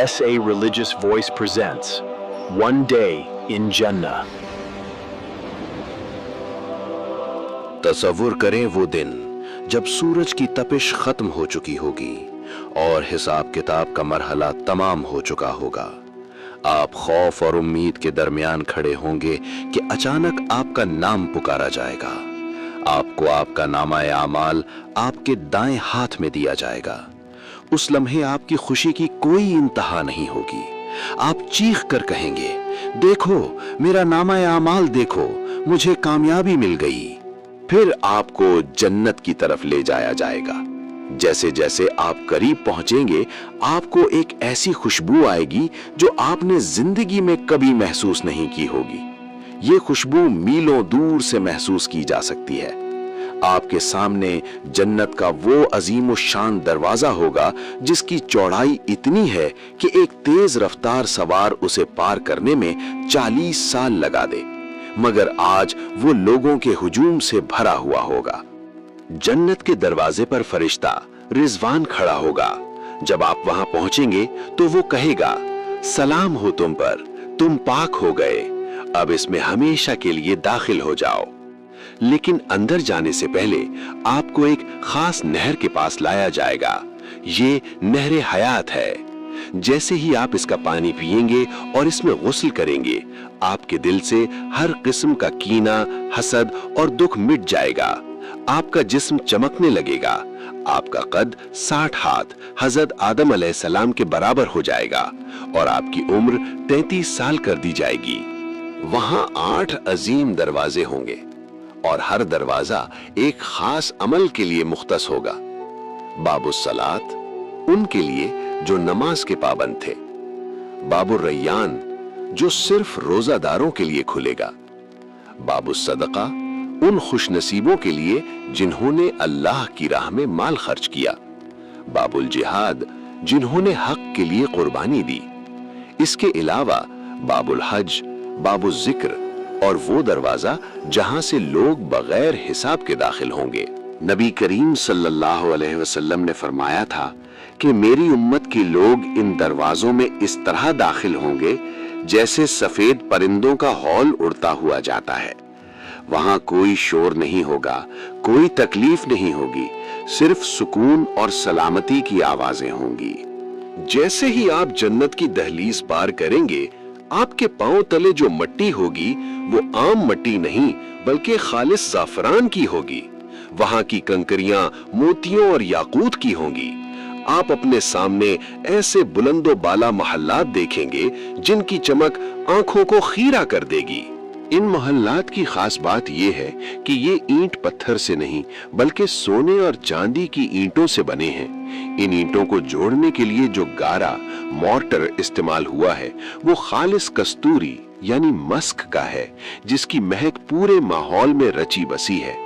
SA Religious Voice presents One Day in Jannah. तसव्वुर करें वो दिन जब सूरज की तपिश खत्म हो चुकी होगी और हिसाब किताब का मरहला तमाम हो चुका होगा। आप खौफ और उम्मीद के दरमियान खड़े होंगे कि अचानक आपका नाम पुकारा जाएगा। आपको आपका नामा-ए आमाल आपके दाएं हाथ में दिया जाएगा। उस लम्हे आपकी खुशी की कोई इंतहा नहीं होगी। आप चीख कर कहेंगे, देखो मेरा नामा-ए आमाल देखो, मुझे कामयाबी मिल गई। फिर आपको जन्नत की तरफ ले जाया जाएगा। जैसे जैसे आप करीब पहुंचेंगे, आपको एक ऐसी खुशबू आएगी जो आपने जिंदगी में कभी महसूस नहीं की होगी। ये खुशबू मीलों दूर से महसूस की जा सकती है। आपके सामने जन्नत का वो अजीम व शान दरवाजा होगा जिसकी चौड़ाई इतनी है कि एक तेज रफ्तार सवार उसे पार करने में 40 साल लगा दे, मगर आज वो लोगों के हुजूम से भरा हुआ होगा। जन्नत के दरवाजे पर फरिश्ता रिजवान खड़ा होगा। जब आप वहां पहुंचेंगे तो वो कहेगा, सलाम हो तुम पर, तुम पाक हो गए, अब इसमें हमेशा के लिए दाखिल हो जाओ। लेकिन अंदर जाने से पहले आपको एक खास नहर के पास लाया जाएगा। ये नहरे हयात है। जैसे ही आप इसका पानी पिएंगे और इसमें गुस्ल करेंगे, आपके दिल से हर किस्म का कीना, हसद और दुख मिट जाएगा। आपका जिस्म चमकने लगेगा। आपका कद 60 हाथ हजरत आदम अलैहिस्सलाम के बराबर हो जाएगा और आपकी उम्र 33 साल कर दी जाएगी। वहां 8 अजीम दरवाजे होंगे और हर दरवाजा एक खास अमल के लिए मुख्तस होगा। बाबुस सलात उनके लिए जो नमाज के पाबंद थे, बाबुर रैयान जो सिर्फ रोजादारों के लिए खुलेगा, बाबुस सदका उन खुशनसीबों के लिए जिन्होंने अल्लाह की राह में माल खर्च किया, बाबुल जिहाद जिन्होंने हक के लिए कुर्बानी दी। इसके अलावा बाबुल हज, बाबुल जिक्र और वो दरवाजा जहां से लोग बगैर हिसाब के दाखिल होंगे। नबी करीम सल्लल्लाहु अलैहि वसल्लम ने फरमाया था कि मेरी उम्मत के लोग इन दरवाजों में इस तरह दाखिल होंगे जैसे सफेद परिंदों का हौल उड़ता हुआ जाता है। वहां कोई शोर नहीं होगा, कोई तकलीफ नहीं होगी, सिर्फ सुकून और सलामती की आवाजें होंगी। जैसे ही आप जन्नत की दहलीज पार करेंगे, आपके पांव तले जो मट्टी होगी वो आम मट्टी नहीं बल्कि खालिस ज़ाफ़रान की होगी। वहां की कंकरियां मोतियों और याकूत की होंगी। आप अपने सामने ऐसे बुलंदो बाला महल्लात देखेंगे जिनकी चमक आंखों को खीरा कर देगी। इन मोहल्लात की खास बात यह है कि ये ईंट पत्थर से नहीं बल्कि सोने और चांदी की ईंटों से बने हैं। इन ईंटों को जोड़ने के लिए जो गारा मॉर्टर इस्तेमाल हुआ है वो खालिस कस्तूरी यानी मस्क का है, जिसकी महक पूरे माहौल में रची बसी है।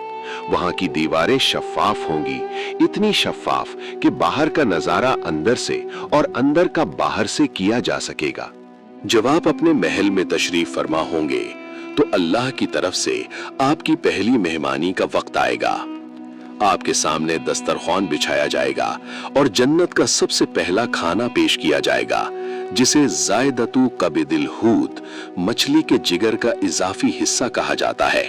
वहां की दीवारें शफाफ होंगी, इतनी शफाफ कि बाहर का नजारा अंदर से और अंदर का बाहर से किया जा सकेगा। जब आप अपने महल में तशरीफ फरमा होंगे तो अल्लाह की तरफ से आपकी पहली मेहमानी का वक्त आएगा। आपके सामने दस्तरख्वान बिछाया जाएगा और जन्नत का सबसे पहला खाना पेश किया जाएगा, जिसे ज़ायदतु कबिदिल हूत, मछली के जिगर का इजाफी हिस्सा कहा जाता है।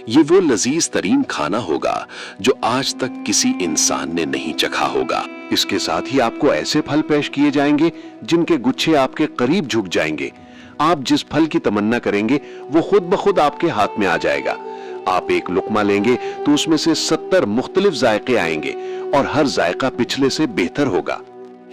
ये वो लजीज तरीन खाना होगा जो आज तक किसी इंसान ने नहीं चखा होगा। इसके साथ ही आपको ऐसे फल पेश किए जाएंगे जिनके गुच्छे आपके करीब झुक जाएंगे। आप जिस फल की तमन्ना करेंगे वो खुद ब खुद आपके हाथ में आ जाएगा। आप एक लुकमा लेंगे तो उसमें से 70 मुख्तलिफ जायके आएंगे और हर जायका पिछले से बेहतर होगा।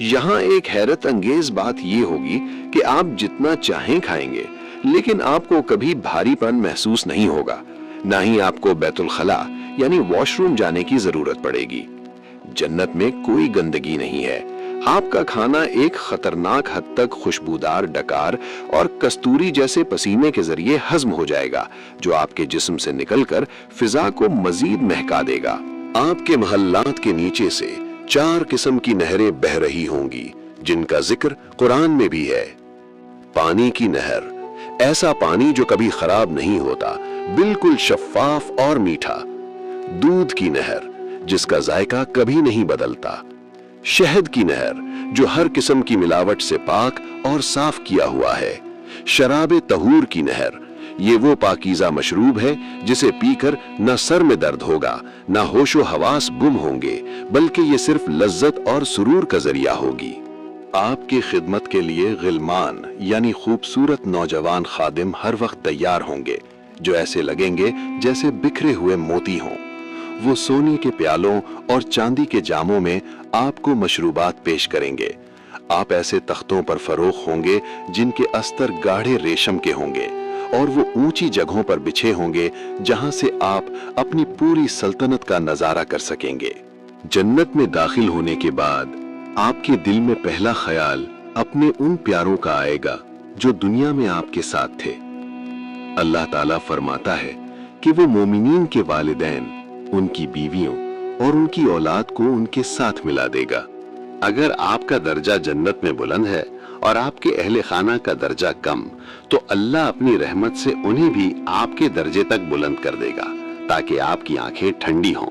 यहाँ एक हैरत अंगेज बात यह होगी कि आप जितना चाहें खाएंगे, लेकिन आपको कभी भारीपन महसूस नहीं होगा। ना ही आपको बैतुल खला यानी वॉशरूम जाने की जरूरत पड़ेगी। जन्नत में कोई गंदगी नहीं है। आपका खाना एक खतरनाक हद तक खुशबूदार डकार और कस्तूरी जैसे पसीने के जरिए हजम हो जाएगा, जो आपके जिस्म से निकलकर फिजा को मजीद महका देगा। आपके महल्लात के नीचे से 4 किस्म की नहरें बह रही होंगी, जिनका जिक्र कुरान में भी है। पानी की नहर, ऐसा पानी जो कभी खराब नहीं होता, बिल्कुल शफाफ और मीठा। दूध की नहर, जिसका जायका कभी नहीं बदलता। शहद की नहर जो हर किस्म की मिलावट से पाक और साफ किया हुआ है, शराब तहूर की नहर, ये वो पाकीज़ा मशरूब है जिसे पीकर न सर में दर्द होगा, न होशो हवास गुम होंगे, बल्कि ये सिर्फ लज्जत और सुरूर का जरिया होगी। आपकी खिदमत के लिए गिलमान यानी खूबसूरत नौजवान खादिम हर वक्त तैयार होंगे, जो ऐसे लगेंगे जैसे बिखरे हुए मोती हों। वो सोने के प्यालों और चांदी के जामों में आपको मशरूबात पेश करेंगे। आप ऐसे तख्तों पर फरोख होंगे जिनके अस्तर गाढ़े रेशम के होंगे, और वो ऊंची जगहों पर बिछे होंगे जहां से आप अपनी पूरी सल्तनत का नजारा कर सकेंगे। जन्नत में दाखिल होने के बाद आपके दिल में पहला ख्याल अपने उन प्यारों का आएगा जो दुनिया में आपके साथ थे। अल्लाह ताला फरमाता है कि वो मोमिनीन के वालिदैन, उनकी बीवियों और उनकी औलाद को उनके साथ मिला देगा। अगर आपका दर्जा जन्नत में बुलंद है और आपके अहले खाना का दर्जा कम, तो अल्लाह अपनी रहमत से उन्हें भी आपके दर्जे तक बुलंद कर देगा, ताकि आपकी आंखें ठंडी हों।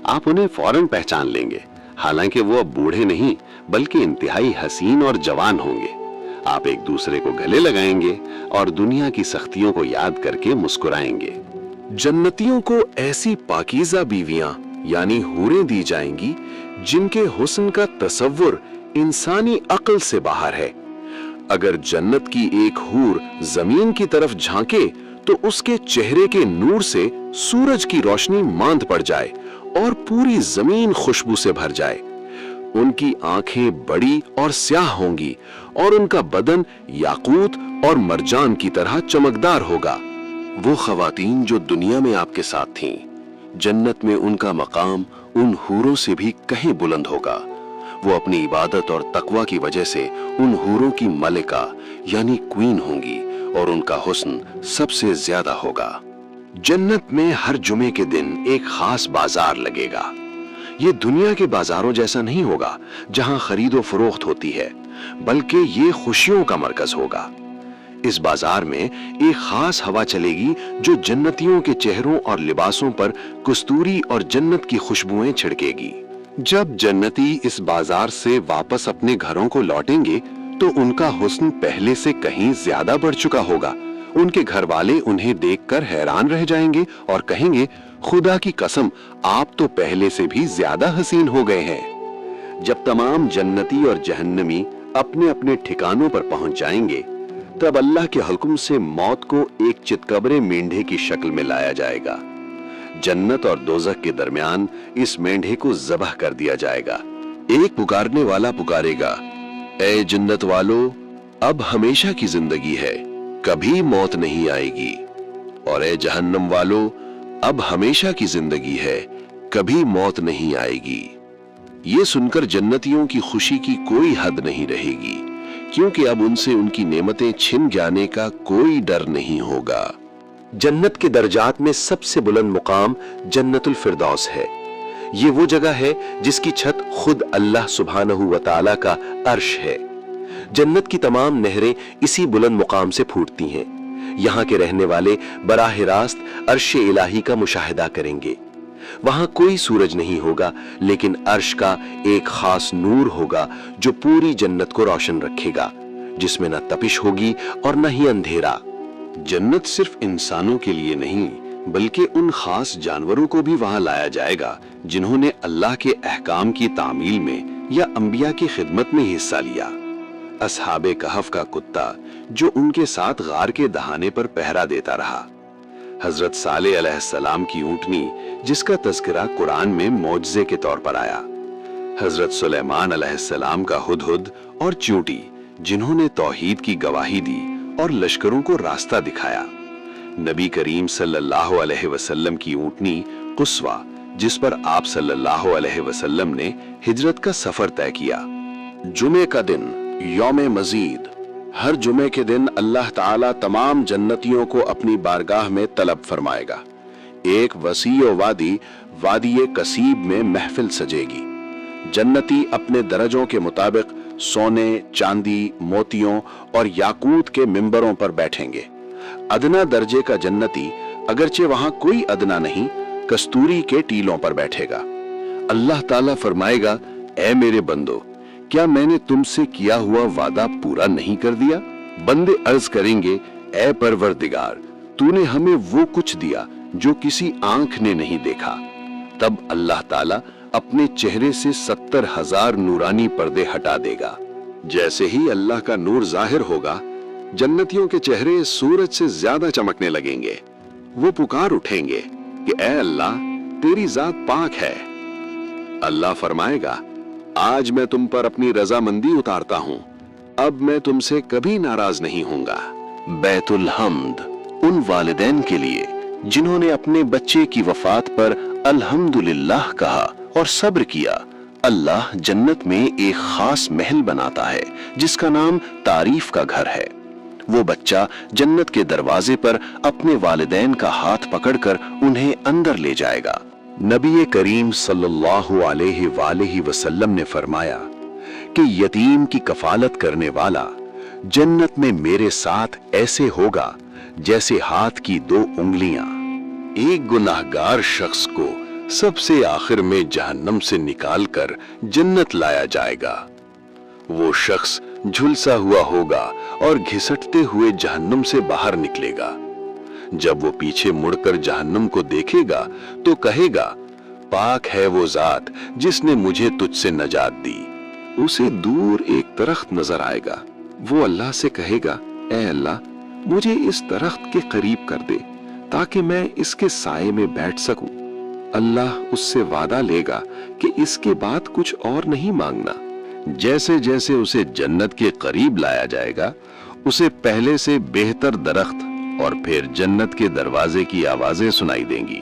आप उन्हें फौरन पहचान लेंगे, हालांकि वो अब बूढ़े नहीं बल्कि इंतहाई हसीन और जवान होंगे। आप एक दूसरे को गले लगाएंगे और दुनिया की सख्तियों को याद करके मुस्कुराएंगे। जन्नतियों को ऐसी पाकीज़ा बीवियां यानी हूरें दी जाएंगी जिनके हुस्न का तसव्वुर इंसानी अक्ल से बाहर है। अगर जन्नत की एक हूर जमीन की तरफ झांके तो उसके चेहरे के नूर से सूरज की रोशनी मांद पड़ जाए और पूरी जमीन खुशबू से भर जाए। उनकी आंखें बड़ी और स्याह होंगी और उनका बदन याकूत और मरजान की तरह चमकदार होगा। वो खवातीन जो दुनिया में आपके साथ थीं, जन्नत में उनका मकाम उन हूरों से भी कहीं बुलंद होगा। वो अपनी इबादत और तकवा की वजह से उन हूरों की मलिका यानी क्वीन होंगी और उनका हुस्न सबसे ज्यादा होगा। जन्नत में हर जुमे के दिन एक खास बाजार लगेगा। ये दुनिया के बाजारों जैसा नहीं होगा जहां खरीदो फरोख्त होती है, बल्कि ये खुशियों का मरकज होगा। इस बाजार में एक खास हवा चलेगी जो जन्नतियों के चेहरों और लिबासों पर कस्तूरी और जन्नत की खुशबुएं छिड़केगी। जब जन्नती इस बाजार से वापस अपने घरों को लौटेंगे तो उनका हुस्न पहले से कहीं ज्यादा बढ़ चुका होगा। उनके घर वाले उन्हें देखकर हैरान रह जाएंगे और कहेंगे, खुदा की कसम, आप तो पहले से भी ज्यादा हसीन हो गए हैं। जब तमाम जन्नती और जहन्नमी अपने अपने ठिकानों पर पहुंच जाएंगे, तब अल्लाह के हुक्म से मौत को एक चितकबरे मेंढे की शक्ल में लाया जाएगा। जन्नत और दोजख के दरमियान इस मेंढे को ज़बह कर दिया जाएगा। एक पुकारने वाला पुकारेगा, ए जन्नत वालों, अब हमेशा की जिंदगी है, कभी मौत नहीं आएगी। और ए जहन्नम वालों, अब हमेशा की जिंदगी है, कभी मौत नहीं आएगी। ये सुनकर जन्नतियों की खुशी की कोई हद नहीं रहेगी, क्योंकि अब उनसे उनकी नेमतें छिन जाने का कोई डर नहीं होगा। जन्नत के दर्जात में सबसे बुलंद मुकाम जन्नतुल फिरदौस है। ये वो जगह है जिसकी छत खुद अल्लाह सुब्हानहू व तआला का अर्श है। जन्नत की तमाम नहरें इसी बुलंद मुकाम से फूटती हैं। यहाँ के रहने वाले बराह रास्त अर्श इलाही का मुशाहिदा करेंगे। वहां कोई सूरज नहीं होगा, लेकिन अर्श का एक खास नूर होगा जो पूरी जन्नत को रोशन रखेगा, जिसमें न तपिश होगी और न ही अंधेरा। जन्नत सिर्फ इंसानों के लिए नहीं, बल्कि उन खास जानवरों को भी वहां लाया जाएगा जिन्होंने अल्लाह के अहकाम की तामील में या अंबिया की खिदमत में हिस्सा लिया। असहाबे कहफ का कुत्ता जो उनके साथ गार के दहाने पर पहरा देता रहा, हजरत सालेह अलैहिस्सलाम की ऊंटनी जिसका तज़किरा कुरान में मौजज़े के तौर पर आया, हजरत सुलेमान अलैहिस्सलाम का हुदहुद और चींटी जिन्होंने तौहीद की गवाही दी और लश्करों को रास्ता दिखाया, नबी करीम सल्लल्लाहु अलैहि वसल्लम की ऊंटनी कुस्वा जिस पर आप सल्लल्लाहु अलैहि वसल्लम ने हिजरत का सफर तय किया। जुमे का दिन यौम मजीद, हर जुमे के दिन अल्लाह ताला तमाम जन्नतियों को अपनी बारगाह में तलब फरमाएगा। एक वसी वादी वादी कसीब में महफिल सजेगी। जन्नती अपने दरजों के मुताबिक सोने, चांदी, मोतियों और याकूत के मिंबरों पर बैठेंगे। अदना दर्जे का जन्नती, अगरचे वहां कोई अदना नहीं, कस्तूरी के टीलों पर बैठेगा। अल्लाह ताला फरमाएगा, اے میرے بندو، کیا میں نے تم سے کیا ہوا وعدہ پورا نہیں کر دیا؟ بندے عرض کریں گے اے پروردگار، تو نے ہمیں وہ کچھ دیا جو کسی آنکھ نے نہیں دیکھا۔ تب اللہ تعالیٰ اپنے چہرے سے 70,000 نورانی پردے ہٹا دے گا۔ جیسے ہی اللہ کا نور ظاہر ہوگا، جنتیوں کے چہرے سورج سے زیادہ چمکنے لگیں گے۔ وہ پکار اٹھیں گے کہ اے اللہ، تیری ذات پاک ہے۔ اللہ فرمائے گا آج میں تم پر اپنی رضامندی اتارتا ہوں، اب میں تم سے کبھی ناراض نہیں ہوں گا۔ بیت الحمد ان والدین کے لیے جنہوں نے اپنے بچے کی وفات پر الحمدللہ کہا اور صبر کیا۔ اللہ جنت میں ایک خاص محل بناتا ہے جس کا نام تعریف کا گھر ہے۔ وہ بچہ جنت کے دروازے پر اپنے والدین کا ہاتھ پکڑ کر انہیں اندر لے جائے گا۔ نبی کریم صلی اللہ علیہ وآلہ وسلم نے فرمایا کہ یتیم کی کفالت کرنے والا جنت میں میرے ساتھ ایسے ہوگا جیسے ہاتھ کی 2 انگلیاں۔ ایک گناہگار شخص کو سب سے آخر میں جہنم سے نکال کر جنت لایا جائے گا۔ وہ شخص جھلسا ہوا ہوگا اور گھسٹتے ہوئے جہنم سے باہر نکلے گا۔ جب وہ پیچھے مڑ کر جہنم کو دیکھے گا تو کہے گا پاک ہے وہ ذات جس نے مجھے تجھ سے نجات دی۔ اسے دور ایک درخت نظر آئے گا۔ وہ اللہ سے کہے گا اے اللہ، مجھے اس درخت کے قریب کر دے تاکہ میں اس کے سائے میں بیٹھ سکوں۔ اللہ اس سے وعدہ لے گا کہ اس کے بعد کچھ اور نہیں مانگنا۔ جیسے جیسے اسے جنت کے قریب لایا جائے گا، اسے پہلے سے بہتر درخت اور پھر جنت کے دروازے کی آوازیں سنائی دیں گی۔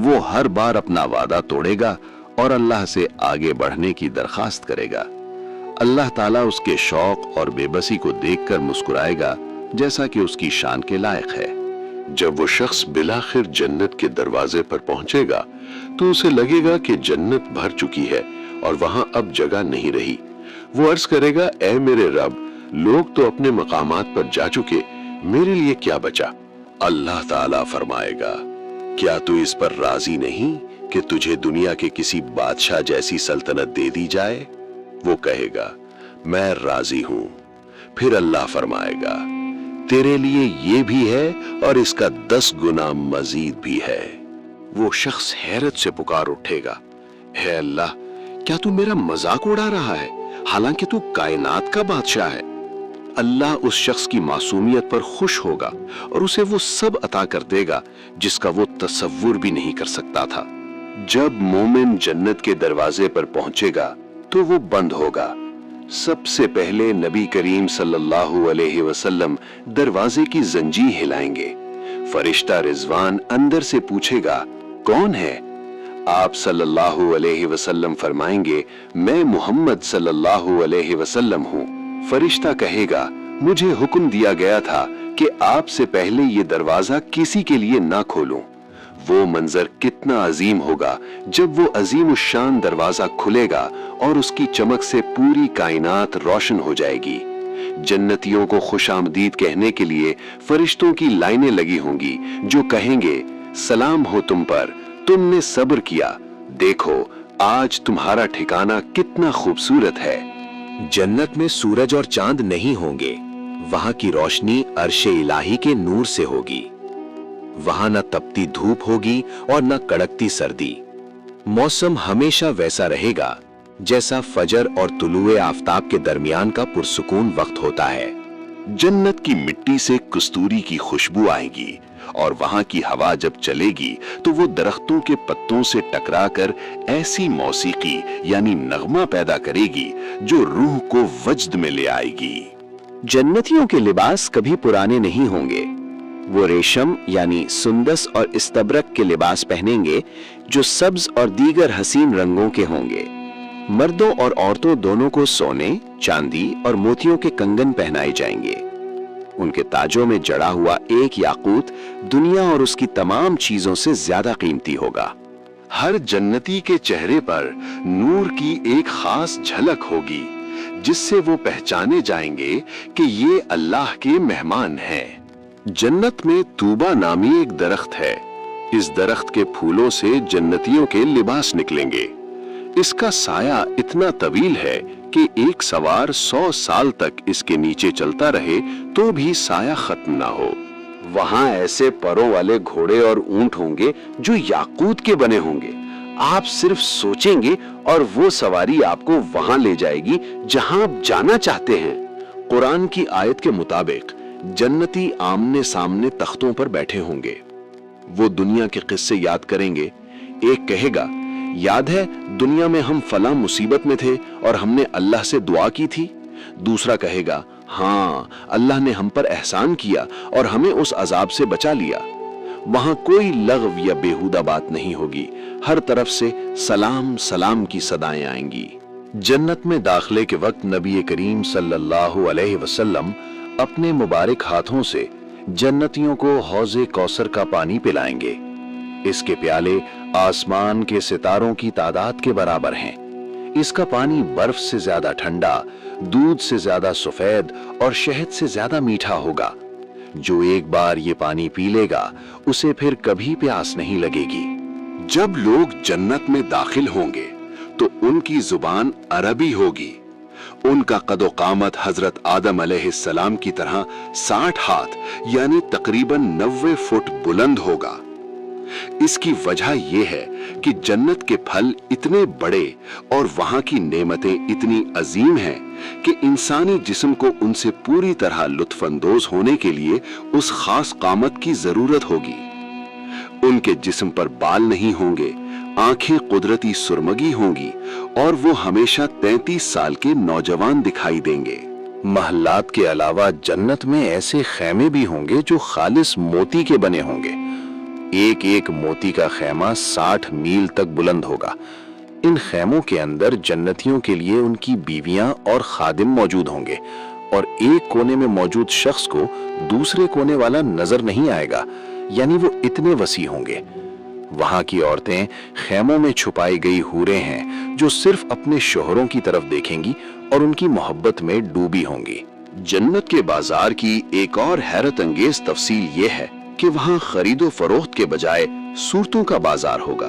وہ ہر بار اپنا وعدہ توڑے گا اور اللہ سے آگے بڑھنے کی درخواست کرے گا۔ اللہ تعالیٰ اس کے شوق اور بے بسی کو دیکھ کر مسکرائے گا جیسا کہ اس کی شان کے لائق ہے۔ جب وہ شخص بالآخر جنت کے دروازے پر پہنچے گا تو اسے لگے گا کہ جنت بھر چکی ہے اور وہاں اب جگہ نہیں رہی۔ وہ عرض کرے گا اے میرے رب، لوگ تو اپنے مقامات پر جا چکے، میرے لیے کیا بچا؟ اللہ تعالیٰ فرمائے گا کیا تو اس پر راضی نہیں کہ تجھے دنیا کے کسی بادشاہ جیسی سلطنت دے دی جائے؟ وہ کہے گا میں راضی ہوں۔ پھر اللہ فرمائے گا تیرے لیے یہ بھی ہے اور اس کا 10 گنا مزید بھی ہے۔ وہ شخص حیرت سے پکار اٹھے گا اے اللہ، کیا تو میرا مذاق اڑا رہا ہے حالانکہ تو کائنات کا بادشاہ ہے؟ اللہ اس شخص کی معصومیت پر خوش ہوگا اور اسے وہ سب عطا کر دے گا جس کا وہ تصور بھی نہیں کر سکتا تھا۔ جب مومن جنت کے دروازے پر پہنچے گا تو وہ بند ہوگا۔ سب سے پہلے نبی کریم صلی اللہ علیہ وسلم دروازے کی زنجیر ہلائیں گے۔ فرشتہ رضوان اندر سے پوچھے گا کون ہے؟ آپ صلی اللہ علیہ وسلم فرمائیں گے میں محمد صلی اللہ علیہ وسلم ہوں۔ فرشتہ کہے گا مجھے حکم دیا گیا تھا کہ آپ سے پہلے یہ دروازہ کسی کے لیے نہ کھولوں۔ وہ منظر کتنا عظیم ہوگا جب وہ عظیم الشان دروازہ کھلے گا اور اس کی چمک سے پوری کائنات روشن ہو جائے گی۔ جنتیوں کو خوش آمدید کہنے کے لیے فرشتوں کی لائنیں لگی ہوں گی جو کہیں گے سلام ہو تم پر، تم نے صبر کیا، دیکھو آج تمہارا ٹھکانہ کتنا خوبصورت ہے۔ جنت میں سورج اور چاند نہیں ہوں گے، وہاں کی روشنی عرش الہی کے نور سے ہوگی۔ وہاں نہ تپتی دھوپ ہوگی اور نہ کڑکتی سردی۔ موسم ہمیشہ ویسا رہے گا جیسا فجر اور طلوع آفتاب کے درمیان کا پرسکون وقت ہوتا ہے۔ جنت کی مٹی سے کستوری کی خوشبو آئے گی اور وہاں کی ہوا جب چلے گی تو وہ درختوں کے پتوں سے ٹکرا کر ایسی موسیقی یعنی نغمہ پیدا کرے گی جو روح کو وجد میں لے آئے گی۔ جنتیوں کے لباس کبھی پرانے نہیں ہوں گے۔ وہ ریشم یعنی سندس اور استبرق کے لباس پہنیں گے جو سبز اور دیگر حسین رنگوں کے ہوں گے۔ مردوں اور عورتوں دونوں کو سونے، چاندی اور موتیوں کے کنگن پہنائے جائیں گے۔ ان کے تاجوں میں جڑا ہوا ایک یاقوت دنیا اور اس کی تمام چیزوں سے زیادہ قیمتی ہوگا۔ ہر جنتی کے چہرے پر نور کی ایک خاص جھلک ہوگی جس سے وہ پہچانے جائیں گے کہ یہ اللہ کے مہمان ہیں۔ جنت میں طوبہ نامی ایک درخت ہے۔ اس درخت کے پھولوں سے جنتیوں کے لباس نکلیں گے۔ इसका साया इतना तवील है कि एक सवार 100 साल तक इसके नीचे चलता रहे तो भी साया खत्म ना हो। वहां ऐसे परों वाले घोड़े और ऊंट होंगे जो याकूत के बने होंगे। आप सिर्फ सोचेंगे और वो सवारी आपको वहां ले जाएगी जहां आप जाना चाहते हैं। कुरान की आयत के मुताबिक जन्नती आमने सामने तख्तों पर बैठे होंगे। वो दुनिया के किस्से याद करेंगे। एक कहेगा, याद है दुनिया में हम फला मुसीबत में थे और हमने अल्लाह से दुआ की थी। दूसरा कहेगा, हाँ अल्लाह ने हम पर एहसान किया और हमें उस अजाब से बचा लिया। वहां कोई लग़व या बेहुदा बात नहीं होगी। हर तरफ से सलाम सलाम की सदाएं आएंगी। जन्नत में दाखिले के वक्त नबी करीम सल्लल्लाहु अलैहि वसल्लम अपने मुबारक हाथों से जन्नतियों को हौज़े कौसर का पानी पिलाएंगे। इसके प्याले आसमान के सितारों की तादाद के बराबर हैं। इसका पानी बर्फ से ज्यादा ठंडा, दूध से ज्यादा सफेद और शहद से ज्यादा मीठा होगा। जो एक बार ये पानी पी लेगा उसे फिर कभी प्यास नहीं लगेगी। जब लोग जन्नत में दाखिल होंगे तो उनकी जुबान अरबी होगी। उनका कदो कामत हजरत आदम अलैहिस्सलाम की तरह 60 हाथ यानी तकरीबन 90 फुट बुलंद होगा। इसकी वजह यह है कि जन्नत के फल इतने बड़े और वहां की नेमतें इतनी अजीम हैं कि इंसानी जिस्म को उनसे पूरी तरह लुत्फअंदोज होने के लिए उस खास कामत की जरूरत होगी। उनके जिस्म पर बाल नहीं होंगे, आंखें कुदरती सुरमगी होंगी और वो हमेशा 33 साल के नौजवान दिखाई देंगे। महल्लात के अलावा जन्नत में ऐसे खैमे भी होंगे जो खालिस मोती के बने होंगे। एक एक मोती का खैमा 60 मील तक बुलंद होगा। इन खैमों के अंदर जन्नतियों के लिए उनकी बीवियां और खादिम मौजूद होंगे और एक कोने में मौजूद शख्स को दूसरे कोने वाला नजर नहीं आएगा, यानी वो इतने वसी होंगे। वहां की औरतें खैमों में छुपाई गई हूरें हैं जो सिर्फ अपने शोहरों की तरफ देखेंगी और उनकी मोहब्बत में डूबी होंगी। जन्नत के बाजार की एक और हैरत अंगेज तफसील ये है कि वहां खरीदो फरोख्त के बजाय सूरतों का बाजार होगा।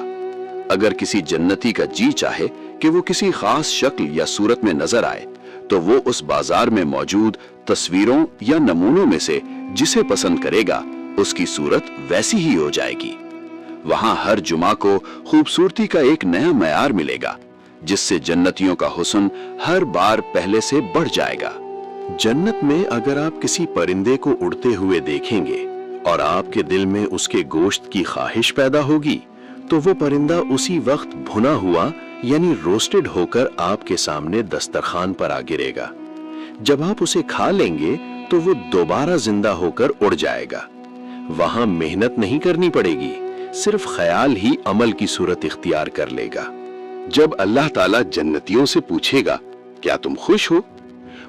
अगर किसी जन्नती का जी चाहे कि वो किसी खास शक्ल या सूरत में नजर आए तो वो उस बाजार में मौजूद तस्वीरों या नमूनों में से जिसे पसंद करेगा उसकी सूरत वैसी ही हो जाएगी। वहां हर जुमा को खूबसूरती का एक नया मयार मिलेगा जिससे जन्नतियों का हुस्न हर बार पहले से बढ़ जाएगा। जन्नत में अगर आप किसी परिंदे को उड़ते हुए देखेंगे और आपके दिल में उसके गोश्त की ख्वाहिश पैदा होगी तो वो परिंदा उसी वक्त भुना हुआ यानी रोस्टेड होकर आपके सामने दस्तरखान पर आ गिरेगा। जब आप उसे खा लेंगे तो वो दोबारा जिंदा होकर उड़ जाएगा। वहां मेहनत नहीं करनी पड़ेगी, सिर्फ ख्याल ही अमल की सूरत इख्तियार कर लेगा। जब अल्लाह ताला जन्नतियों से पूछेगा, क्या तुम खुश हो?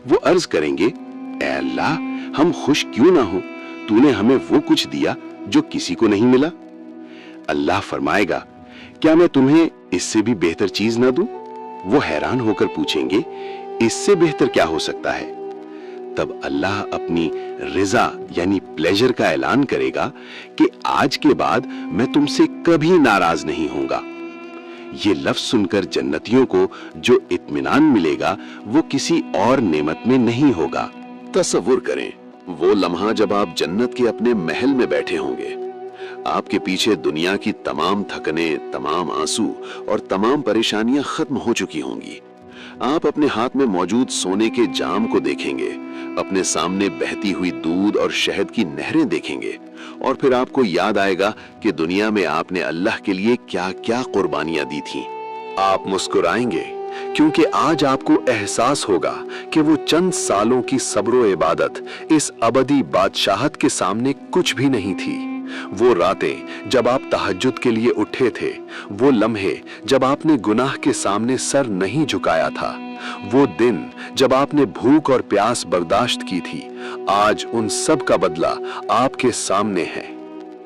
वो अर्ज करेंगे, ए अल्लाह, हम खुश क्यों ना हो? तूने हमें वो कुछ दिया जो किसी को नहीं मिला। अल्लाह फरमाएगा, क्या मैं तुम्हें इससे भी बेहतर चीज ना दूं? वो हैरान होकर पूछेंगे, इससे बेहतर क्या हो सकता है? तब अल्लाह अपनी रिजा यानी प्लेजर का ऐलान करेगा कि आज के बाद मैं तुमसे कभी नाराज नहीं होऊंगा। ये लफ्ज सुनकर जन्नतियों को जो इत्मीनान मिलेगा वो किसी और नेमत में नहीं होगा। तसव्वुर करें वो लम्हा जब आप जन्नत के अपने महल में बैठे होंगे। आपके पीछे दुनिया की तमाम थकने, तमाम आंसू और तमाम परेशानियां खत्म हो चुकी होंगी। आप अपने हाथ में मौजूद सोने के जाम को देखेंगे, अपने सामने बहती हुई दूध और शहद की नहरें देखेंगे और फिर आपको याद आएगा कि दुनिया में आपने अल्लाह के लिए क्या क्या कुर्बानियां दी थीं। आप मुस्कुराएंगे क्योंकि आज आपको एहसास होगा कि वो चंद सालों की सब्र इबादत इस अबदी बादशाहत के सामने कुछ भी नहीं थी। वो रातें जब आप तहज्जुद के लिए उठे थे, वो लम्हे जब आपने गुनाह के सामने सर नहीं झुकाया था, वो दिन जब आपने भूख और प्यास बर्दाश्त की थी, आज उन सब का बदला आपके सामने है।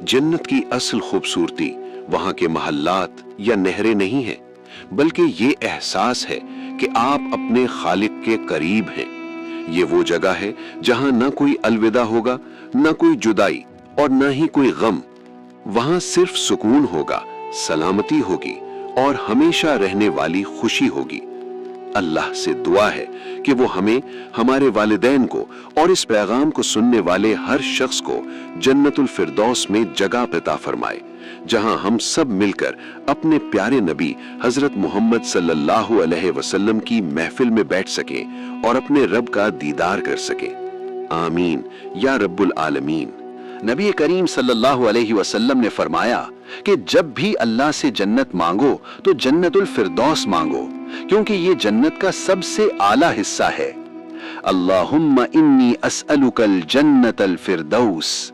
जन्नत की असल खूबसूरती वहां के महल्लात या नहरें नहीं है, बल्कि ये एहसास है कि आप अपने खालिक के करीब हैं। ये वो जगह है जहां न कोई अलविदा होगा, न कोई जुदाई और न ही कोई गम। वहां सिर्फ सुकून होगा, सलामती होगी और हमेशा रहने वाली खुशी होगी। अल्लाह से दुआ है कि वो हमें, हमारे वालिदैन को और इस पैगाम को सुनने वाले हर शख्स को जन्नतुल फिरदौस में जगह अता फरमाए, जहां हम सब मिलकर अपने प्यारे नबी हजरत मोहम्मद सल्लल्लाहु अलैहि वसल्लम की महफिल में बैठ सके और अपने रब का दीदार कर सके। आमीन या रब्बुल आलमीन। नबी करीम सल्लल्लाहु अलैहि वसल्लम ने फरमाया कि जब भी अल्लाह से जन्नत मांगो तो जन्नतुल फिरदौस मांगो, क्योंकि ये जन्नत का सबसे आला हिस्सा है। अल्लाहुम्मा इन्नी अस्अलुकल जन्नतल फिरदौस,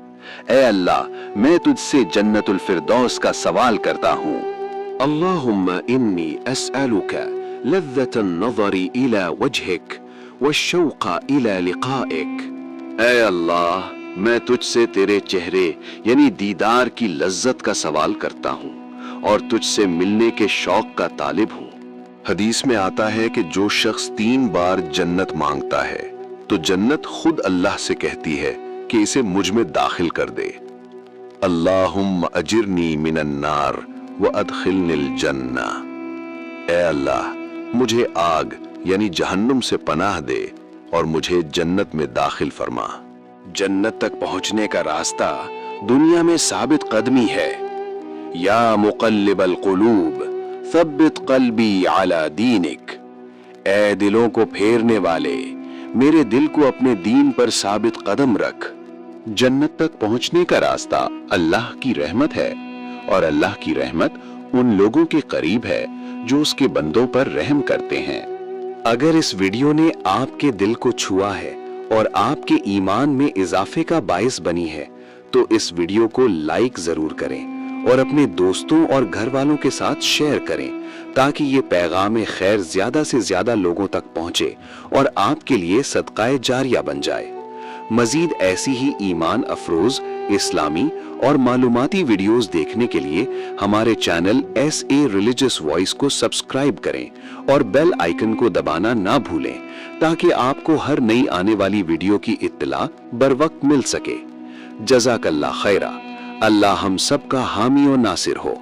ऐ अल्लाह मैं तुझसे जन्नतुल फिरदौस का सवाल करता हूँ। अल्लाहुम्मा इन्नी अस्अलुका लज़्ज़तन नज़री इला वजहिक वश्शौक़ा इला लिक़ाइक, ऐ अल्लाह मैं तुझसे तेरे चेहरे यानी दीदार की लज्जत का सवाल करता हूँ और तुझसे मिलने के शौक का तालिब हूँ। हदीस में आता है कि जो शख्स 3 बार जन्नत मांगता है तो जन्नत खुद अल्लाह से कहती है कि इसे मुझ में दाखिल कर दे। अल्लाहुम्मा अजिरनी मिनन नार व अदखिलनिल जन्ना, ऐ अल्लाह मुझे आग यानी जहन्नुम से पनाह दे और मुझे जन्नत में दाखिल फरमा। जन्नत तक पहुंचने का रास्ता दुनिया में साबित कदमी है। या मुक़ल्लिबल क़ुलूब सब्बित क़ल्बी अला दीनिक, ऐ दिलों को फेरने वाले मेरे दिल को अपने दीन पर साबित कदम रख। जन्नत तक पहुंचने का रास्ता अल्लाह की रहमत है और अल्लाह की रहमत उन लोगों के करीब है जो उसके बंदों पर रहम करते हैं। अगर इस वीडियो ने आपके दिल को छुआ है और आपके ईमान में इजाफे का बाइस बनी है तो इस वीडियो को लाइक जरूर करें और अपने दोस्तों और घर वालों के साथ शेयर करें, ताकि ये पैगाम खैर ज्यादा से ज्यादा लोगों तक पहुंचे और आपके लिए सदकाए जारिया बन जाए। मजीद ऐसी ही ईमान अफरोज, इस्लामी और मालूमाती वीडियोस देखने के लिए हमारे चैनल SA रिलीजियस वॉइस को सब्सक्राइब करें और बेल आइकन को दबाना ना भूलें, ताकि आपको हर नई आने वाली वीडियो की इत्तला बरवक्त मिल सके। जज़ाकल्लाह खैरा। अल्लाह हम सब का हामी और नासिर हो।